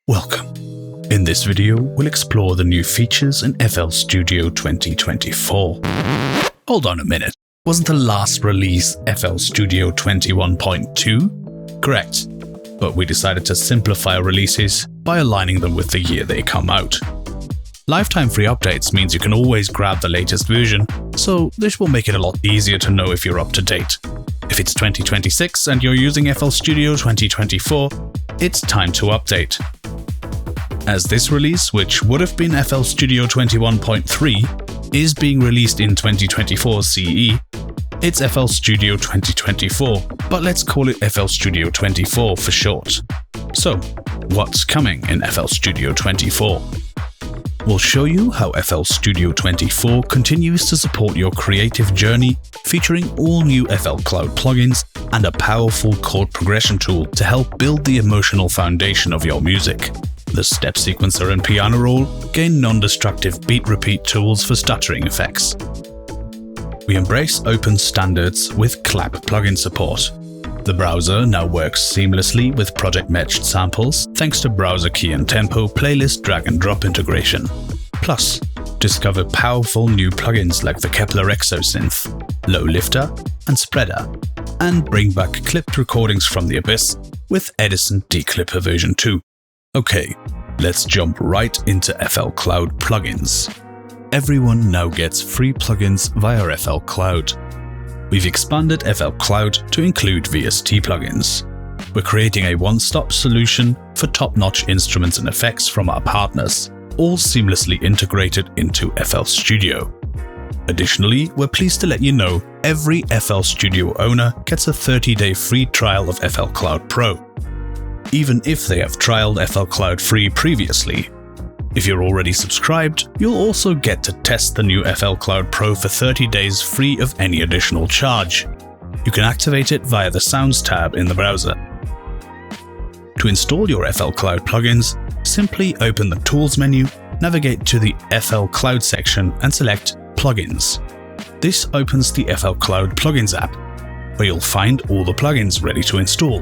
Welcome. In this video, we'll explore the new features in FL Studio 2024. Hold on a minute, wasn't the last release FL Studio 21.2? Correct, but we decided to simplify releases by aligning them with the year they come out. Lifetime free updates means you can always grab the latest version, so this will make it a lot easier to know if you're up to date. If it's 2026 and you're using FL Studio 2024, it's time to update. As this release, which would have been FL Studio 21.3, is being released in 2024 CE, it's FL Studio 2024, but let's call it FL Studio 24 for short. So, what's coming in FL Studio 24? We'll show you how FL Studio 24 continues to support your creative journey, featuring all new FL Cloud plugins and a powerful chord progression tool to help build the emotional foundation of your music. The step sequencer and piano roll gain non-destructive beat repeat tools for stuttering effects. We embrace open standards with clap plugin support. The browser now works seamlessly with project-matched samples thanks to browser key and tempo playlist drag-and-drop integration. Plus, discover powerful new plugins like the Kepler Exo SYNTH, Low Lifter and Spreader, and bring back clipped recordings from the abyss with Edison Declipper version 2. Okay, let's jump right into FL Cloud plugins. Everyone now gets free plugins via FL Cloud. We've expanded FL Cloud to include VST plugins. We're creating a one-stop solution for top-notch instruments and effects from our partners, all seamlessly integrated into FL Studio. Additionally, we're pleased to let you know every FL Studio owner gets a 30-day free trial of FL Cloud Pro, even if they have trialed FL Cloud Free previously. If you're already subscribed, you'll also get to test the new FL Cloud Pro for 30 days free of any additional charge. You can activate it via the Sounds tab in the browser. To install your FL Cloud plugins, simply open the Tools menu, navigate to the FL Cloud section and select Plugins. This opens the FL Cloud Plugins app, where you'll find all the plugins ready to install.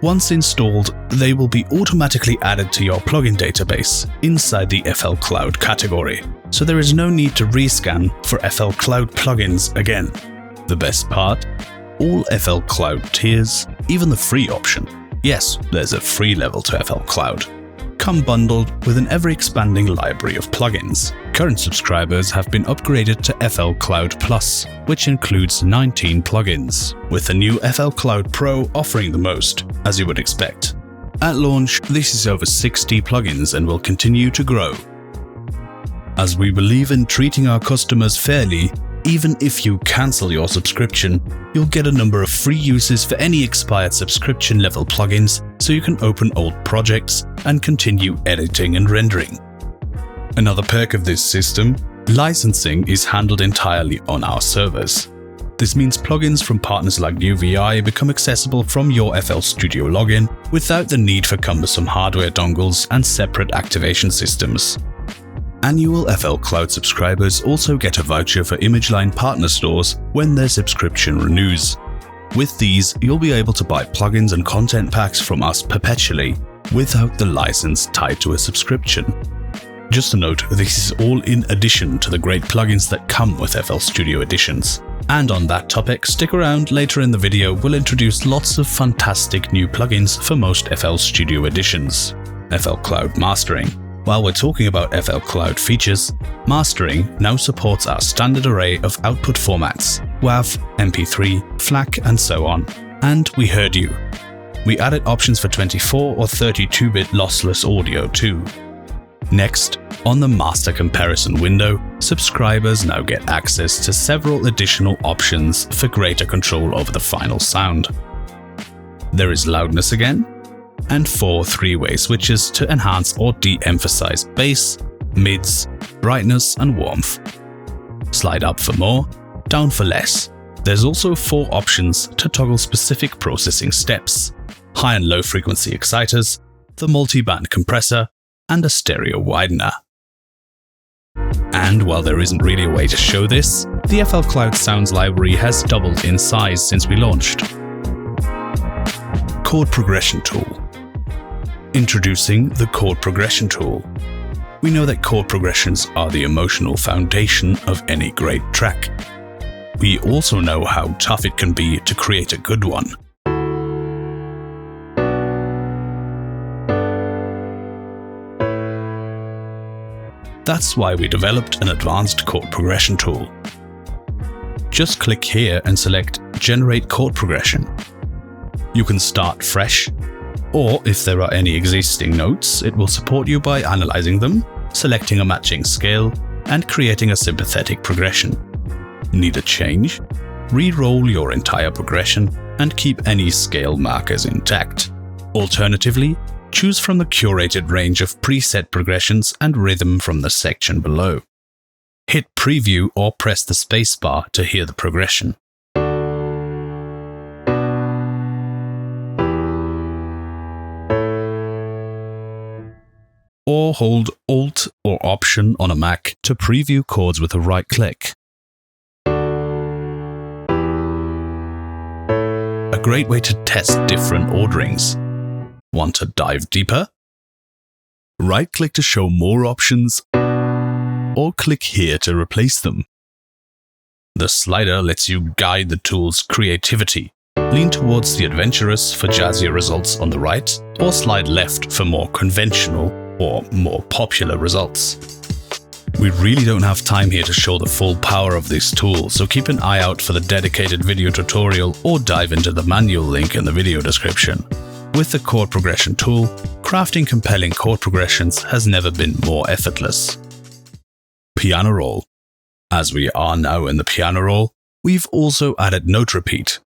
Once installed, they will be automatically added to your plugin database inside the FL Cloud category, so there is no need to rescan for FL Cloud plugins again. The best part? All FL Cloud tiers, even the free option, yes, there's a free level to FL Cloud, come bundled with an ever-expanding library of plugins. Current subscribers have been upgraded to FL Cloud Plus, which includes 19 plugins, with the new FL Cloud Pro offering the most, as you would expect. At launch, this is over 60 plugins and will continue to grow. As we believe in treating our customers fairly, even if you cancel your subscription, you'll get a number of free uses for any expired subscription level plugins, so you can open old projects and continue editing and rendering. Another perk of this system, licensing is handled entirely on our servers. This means plugins from partners like UVI become accessible from your FL Studio login without the need for cumbersome hardware dongles and separate activation systems. Annual FL Cloud subscribers also get a voucher for ImageLine partner stores when their subscription renews. With these, you'll be able to buy plugins and content packs from us perpetually, without the license tied to a subscription. Just a note, this is all in addition to the great plugins that come with FL Studio editions. And on that topic, stick around, later in the video we'll introduce lots of fantastic new plugins for most FL Studio editions. FL Cloud Mastering. While we're talking about FL Cloud features, mastering now supports our standard array of output formats, WAV, MP3, FLAC and so on. And we heard you. We added options for 24 or 32-bit lossless audio too. Next, on the master comparison window, subscribers now get access to several additional options for greater control over the final sound. There is loudness again, and 4 three-way switches to enhance or de-emphasize bass, mids, brightness and warmth. Slide up for more, down for less. There's also 4 options to toggle specific processing steps, high and low frequency exciters, the multi-band compressor, and a stereo widener. And while there isn't really a way to show this, the FL Cloud Sounds library has doubled in size since we launched. Chord Progression Tool. Introducing the Chord Progression Tool. We know that chord progressions are the emotional foundation of any great track. We also know how tough it can be to create a good one. That's why we developed an advanced chord progression tool. Just click here and select Generate Chord Progression. You can start fresh, or if there are any existing notes, it will support you by analyzing them, selecting a matching scale, and creating a sympathetic progression. Need a change? Re-roll your entire progression and keep any scale markers intact. Alternatively, choose from the curated range of preset progressions and rhythm from the section below. Hit Preview or press the spacebar to hear the progression. Or hold Alt or Option on a Mac to preview chords with a right click. A great way to test different orderings. Want to dive deeper? Right-click to show more options, or click here to replace them. The slider lets you guide the tool's creativity. Lean towards the adventurous for jazzier results on the right, or slide left for more conventional or more popular results. We really don't have time here to show the full power of this tool, so keep an eye out for the dedicated video tutorial or dive into the manual link in the video description. With the Chord Progression tool, crafting compelling chord progressions has never been more effortless. Piano roll. As we are now in the piano roll, we've also added note repeat.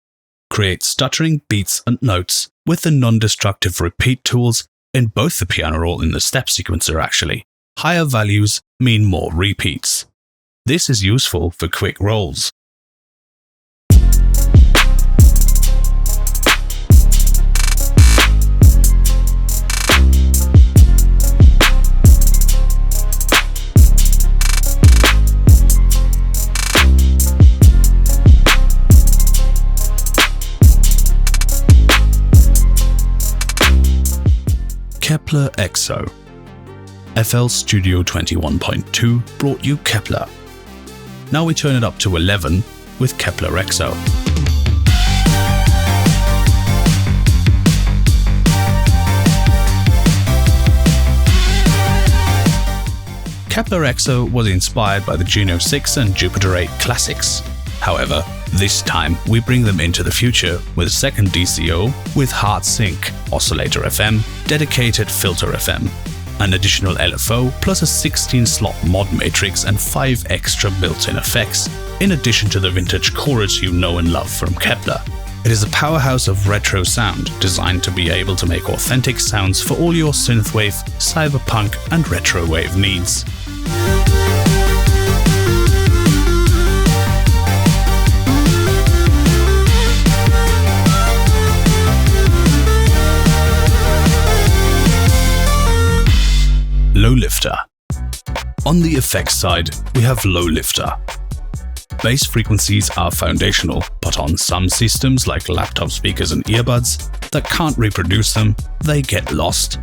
Create stuttering beats and notes with the non-destructive repeat tools in both the piano roll and the step sequencer actually. Higher values mean more repeats. This is useful for quick rolls. Kepler Exo. FL Studio 21.2 brought you Kepler. Now we turn it up to 11 with Kepler Exo. Kepler Exo was inspired by the Juno 6 and Jupiter 8 classics. However, this time we bring them into the future with a second DCO with hard sync, oscillator FM, dedicated filter FM, an additional LFO plus a 16-slot mod matrix and 5 extra built-in effects, in addition to the vintage chorus you know and love from Kepler. It is a powerhouse of retro sound designed to be able to make authentic sounds for all your synthwave, cyberpunk and retro wave needs. Low lifter. On the effects side, we have low lifter. Bass frequencies are foundational, but on some systems like laptop speakers and earbuds that can't reproduce them, they get lost.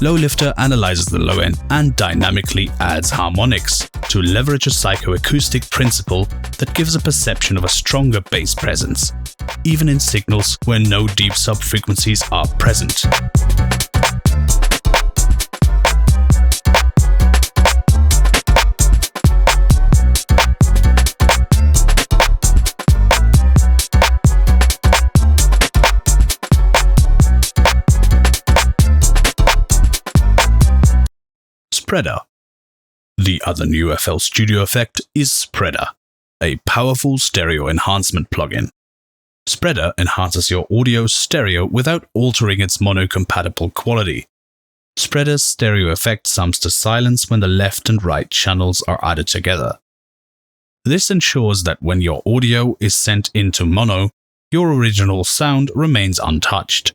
Low lifter analyzes the low end and dynamically adds harmonics to leverage a psychoacoustic principle that gives a perception of a stronger bass presence, even in signals where no deep subfrequencies are present. Spreader. The other new FL Studio effect is Spreader, a powerful stereo enhancement plugin. Spreader enhances your audio stereo without altering its mono-compatible quality. Spreader's stereo effect sums to silence when the left and right channels are added together. This ensures that when your audio is sent into mono, your original sound remains untouched.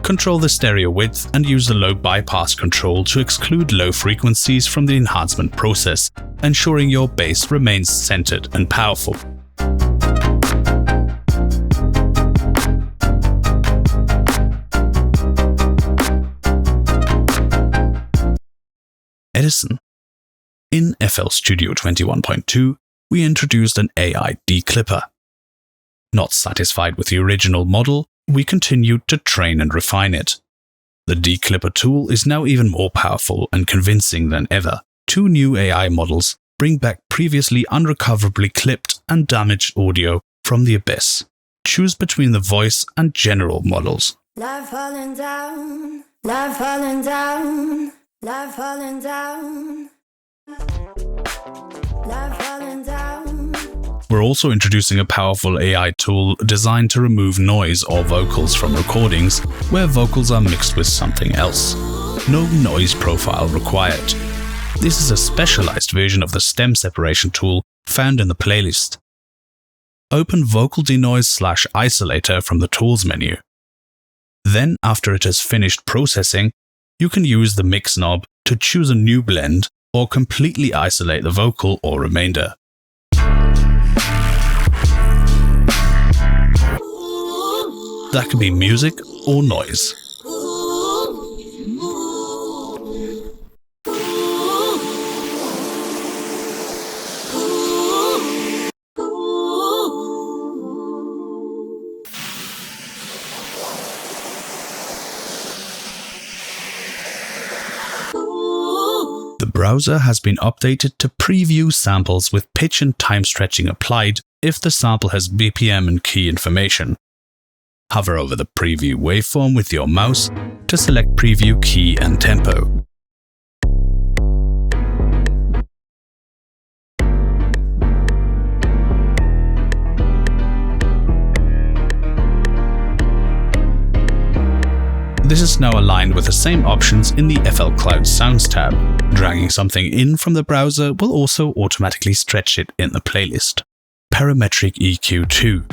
Control the stereo width and use the low bypass control to exclude low frequencies from the enhancement process, ensuring your bass remains centered and powerful. Edison. In FL Studio 21.2, we introduced an AI Declipper. Not satisfied with the original model, we continued to train and refine it. The Declipper tool is now even more powerful and convincing than ever. 2 new AI models bring back previously unrecoverably clipped and damaged audio from the abyss. Choose between the voice and general models. Life falling down, life falling down, life falling down, life falling down. We're also introducing a powerful AI tool designed to remove noise or vocals from recordings where vocals are mixed with something else. No noise profile required. This is a specialized version of the stem separation tool found in the playlist. Open Vocal Denoise/Isolator from the Tools menu. Then, after it has finished processing, you can use the Mix knob to choose a new blend or completely isolate the vocal or remainder. That can be music or noise. The browser has been updated to preview samples with pitch and time stretching applied if the sample has BPM and key information. Hover over the preview waveform with your mouse to select preview key and tempo. This is now aligned with the same options in the FL Cloud Sounds tab. Dragging something in from the browser will also automatically stretch it in the playlist. Parametric EQ 2.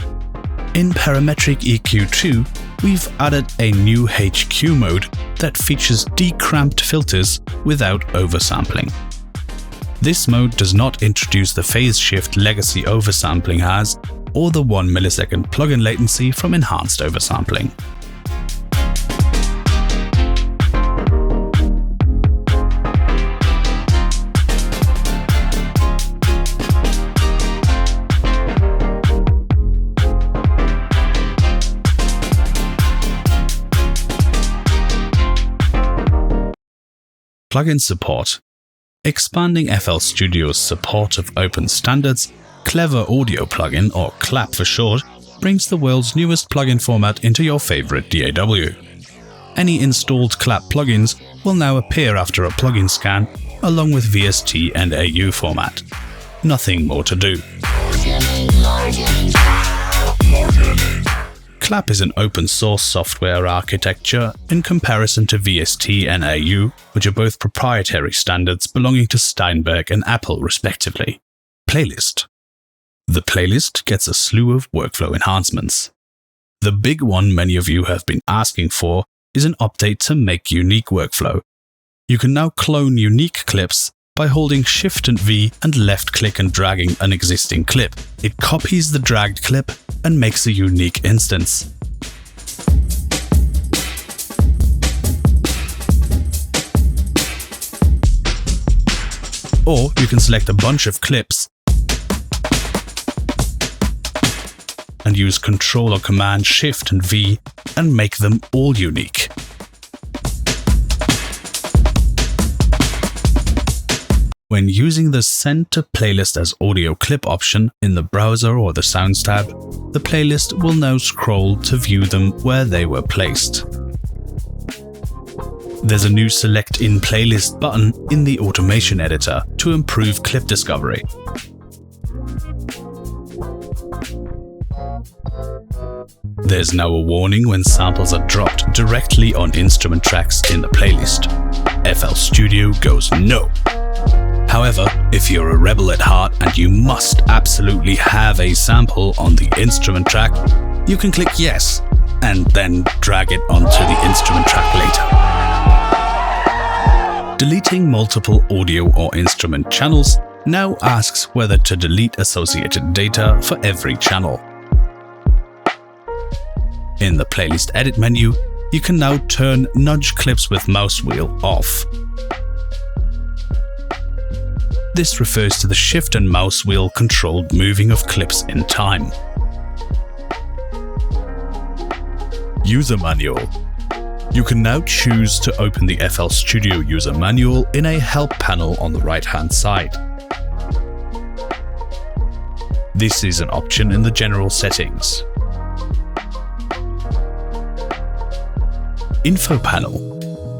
In Parametric EQ 2, we've added a new HQ mode that features de-cramped filters without oversampling. This mode does not introduce the phase shift legacy oversampling has, or the 1 millisecond plugin latency from enhanced oversampling. Plugin support. Expanding FL Studio's support of open standards, Clever Audio Plugin, or CLAP for short, brings the world's newest plugin format into your favorite DAW. Any installed CLAP plugins will now appear after a plugin scan, along with VST and AU format. Nothing more to do. CLAP is an open source software architecture in comparison to VST and AU, which are both proprietary standards belonging to Steinberg and Apple respectively. Playlist. The playlist gets a slew of workflow enhancements. The big one many of you have been asking for is an update to Make Unique workflow. You can now clone unique clips by holding Shift and V and left-click and dragging an existing clip. It copies the dragged clip and makes a unique instance. Or you can select a bunch of clips and use Ctrl or Command Shift and V and make them all unique. When using the Send to Playlist as Audio Clip option in the browser or the Sounds tab, the playlist will now scroll to view them where they were placed. There's a new Select in Playlist button in the Automation Editor to improve clip discovery. There's now a warning when samples are dropped directly on instrument tracks in the playlist. FL Studio goes no. However, if you're a rebel at heart and you must absolutely have a sample on the instrument track, you can click yes and then drag it onto the instrument track later. Deleting multiple audio or instrument channels now asks whether to delete associated data for every channel. In the Playlist Edit menu, you can now turn Nudge Clips with Mouse Wheel off. This refers to the shift and mouse wheel controlled moving of clips in time. User Manual. You can now choose to open the FL Studio User Manual in a Help panel on the right-hand side. This is an option in the General settings. Info panel.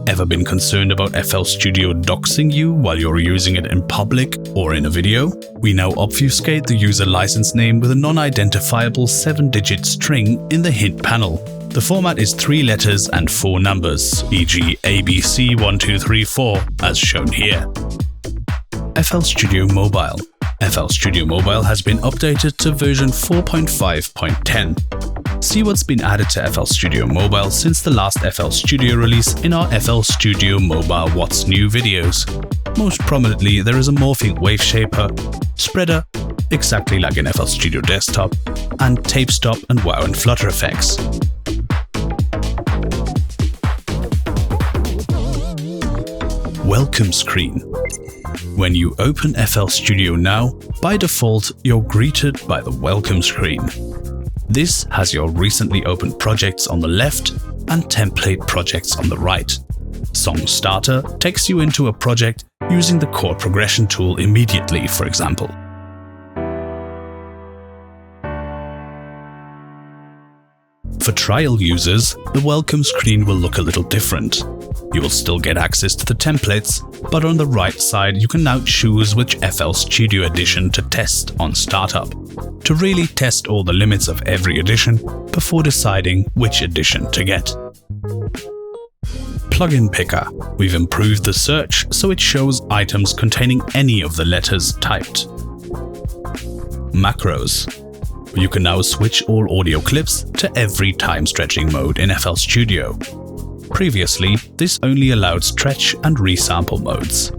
Ever been concerned about FL Studio doxing you while you're using it in public or in a video? We now obfuscate the user license name with a non-identifiable 7-digit string in the hint panel. The format is 3 letters and 4 numbers, e.g. ABC1234, as shown here. FL Studio Mobile. FL Studio Mobile has been updated to version 4.5.10. See what's been added to FL Studio Mobile since the last FL Studio release in our FL Studio Mobile What's New videos. Most prominently, there is a morphing wave shaper, spreader, exactly like in FL Studio Desktop, and tape stop and wow and flutter effects. Welcome screen. When you open FL Studio now, by default, you're greeted by the welcome screen. This has your recently opened projects on the left and template projects on the right. Song Starter takes you into a project using the Chord Progression Tool immediately, for example. For trial users, the welcome screen will look a little different. You will still get access to the templates, but on the right side you can now choose which FL Studio edition to test on startup, to really test all the limits of every edition before deciding which edition to get. Plugin Picker. We've improved the search so it shows items containing any of the letters typed. Macros. You can now switch all audio clips to every time stretching mode in FL Studio. Previously, this only allowed stretch and resample modes.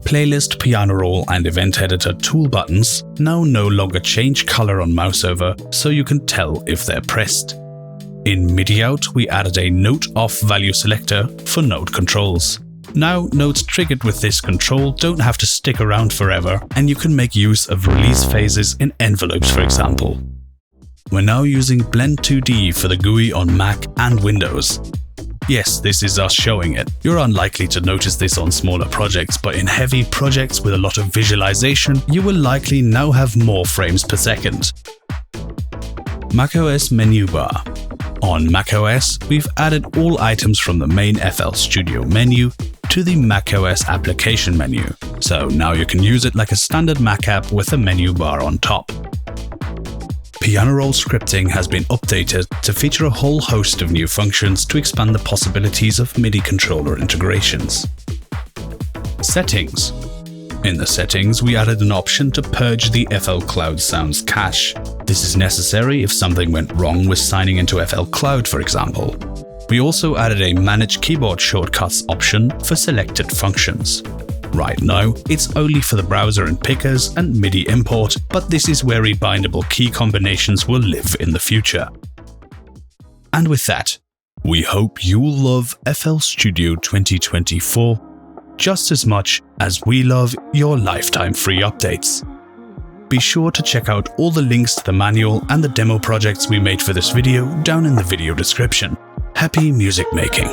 Playlist, piano roll and event editor tool buttons now no longer change color on mouse over, so you can tell if they're pressed. In MIDI out, we added a note off value selector for note controls. Now, notes triggered with this control don't have to stick around forever, and you can make use of release phases in envelopes, for example. We're now using Blend 2D for the GUI on Mac and Windows. Yes, this is us showing it. You're unlikely to notice this on smaller projects, but in heavy projects with a lot of visualization, you will likely now have more frames per second. macOS menu bar. On macOS, we've added all items from the main FL Studio menu to the macOS application menu, so now you can use it like a standard Mac app with a menu bar on top. Piano roll scripting has been updated to feature a whole host of new functions to expand the possibilities of MIDI controller integrations. Settings. In the settings, we added an option to purge the FL Cloud Sounds cache. This is necessary if something went wrong with signing into FL Cloud, for example. We also added a Manage Keyboard Shortcuts option for selected functions. Right now, it's only for the browser and pickers and MIDI import, but this is where rebindable key combinations will live in the future. And with that, we hope you'll love FL Studio 2024 just as much as we love your lifetime free updates. Be sure to check out all the links to the manual and the demo projects we made for this video down in the video description. Happy music making!